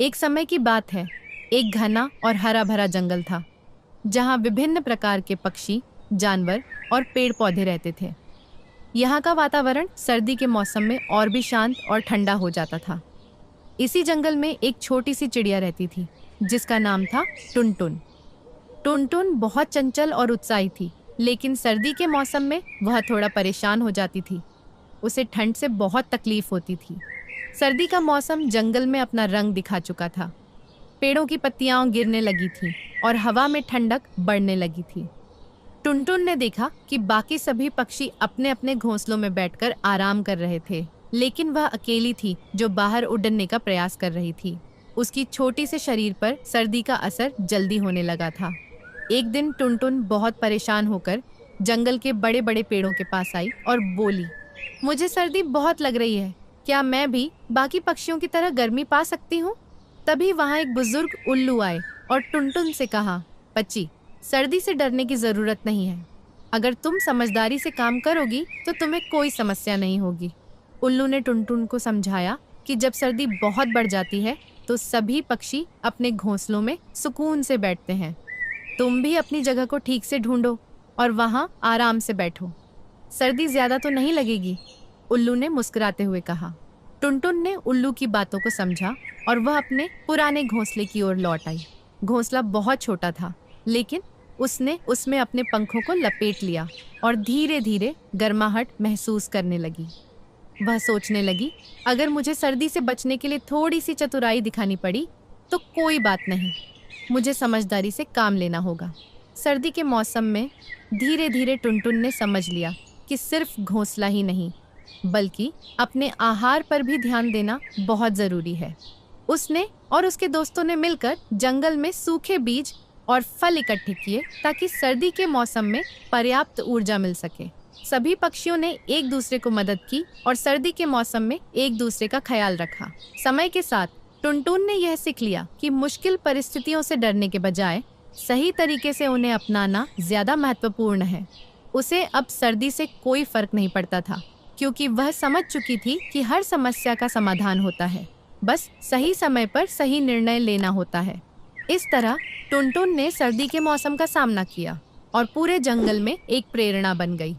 एक समय की बात है। एक घना और हरा भरा जंगल था जहाँ विभिन्न प्रकार के पक्षी, जानवर और पेड़ पौधे रहते थे। यहाँ का वातावरण सर्दी के मौसम में और भी शांत और ठंडा हो जाता था। इसी जंगल में एक छोटी सी चिड़िया रहती थी जिसका नाम था टुनटुन। टुनटुन बहुत चंचल और उत्साही थी, लेकिन सर्दी के मौसम में वह थोड़ा परेशान हो जाती थी। उसे ठंड से बहुत तकलीफ होती थी। सर्दी का मौसम जंगल में अपना रंग दिखा चुका था। पेड़ों की पत्तियां गिरने लगी थीं और हवा में ठंडक बढ़ने लगी थी। टुनटुन ने देखा कि बाकी सभी पक्षी अपने अपने घोंसलों में बैठकर आराम कर रहे थे, लेकिन वह अकेली थी जो बाहर उड़ने का प्रयास कर रही थी। उसकी छोटी से शरीर पर सर्दी का असर जल्दी होने लगा था। एक दिन टुनटुन बहुत परेशान होकर जंगल के बड़े बड़े पेड़ों के पास आई और बोली, मुझे सर्दी बहुत लग रही है। क्या मैं भी बाकी पक्षियों की तरह गर्मी पा सकती हूँ? तभी वहाँ एक बुजुर्ग उल्लू आए और टुनटुन से कहा, बच्ची, सर्दी से डरने की जरूरत नहीं है। अगर तुम समझदारी से काम करोगी तो तुम्हें कोई समस्या नहीं होगी। उल्लू ने टुनटुन को समझाया कि जब सर्दी बहुत बढ़ जाती है तो सभी पक्षी अपने घोंसलों में सुकून से बैठते हैं। तुम भी अपनी जगह को ठीक से ढूंढो और वहाँ आराम से बैठो। सर्दी ज्यादा तो नहीं लगेगी, उल्लू ने मुस्कुराते हुए कहा। टुनटुन ने उल्लू की बातों को समझा और वह अपने पुराने घोंसले की ओर लौट आई। घोंसला बहुत छोटा था, लेकिन उसने उसमें अपने पंखों को लपेट लिया और धीरे धीरे गर्माहट महसूस करने लगी। वह सोचने लगी, अगर मुझे सर्दी से बचने के लिए थोड़ी सी चतुराई दिखानी पड़ी तो कोई बात नहीं, मुझे समझदारी से काम लेना होगा। सर्दी के मौसम में धीरे धीरे टुनटुन ने समझ लिया कि सिर्फ घोंसला ही नहीं, बल्कि अपने आहार पर भी ध्यान देना बहुत जरूरी है। उसने और उसके दोस्तों ने मिलकर जंगल में सूखे बीज और फल इकट्ठे किए ताकि सर्दी के मौसम में पर्याप्त ऊर्जा मिल सके। सभी पक्षियों ने एक दूसरे को मदद की और सर्दी के मौसम में एक दूसरे का ख्याल रखा। समय के साथ टुनटुन ने यह सीख लिया कि मुश्किल परिस्थितियों से डरने के बजाय सही तरीके से उन्हें अपनाना ज्यादा महत्वपूर्ण है। उसे अब सर्दी से कोई फर्क नहीं पड़ता था, क्योंकि वह समझ चुकी थी कि हर समस्या का समाधान होता है, बस सही समय पर सही निर्णय लेना होता है। इस तरह टुनटुन ने सर्दी के मौसम का सामना किया और पूरे जंगल में एक प्रेरणा बन गई।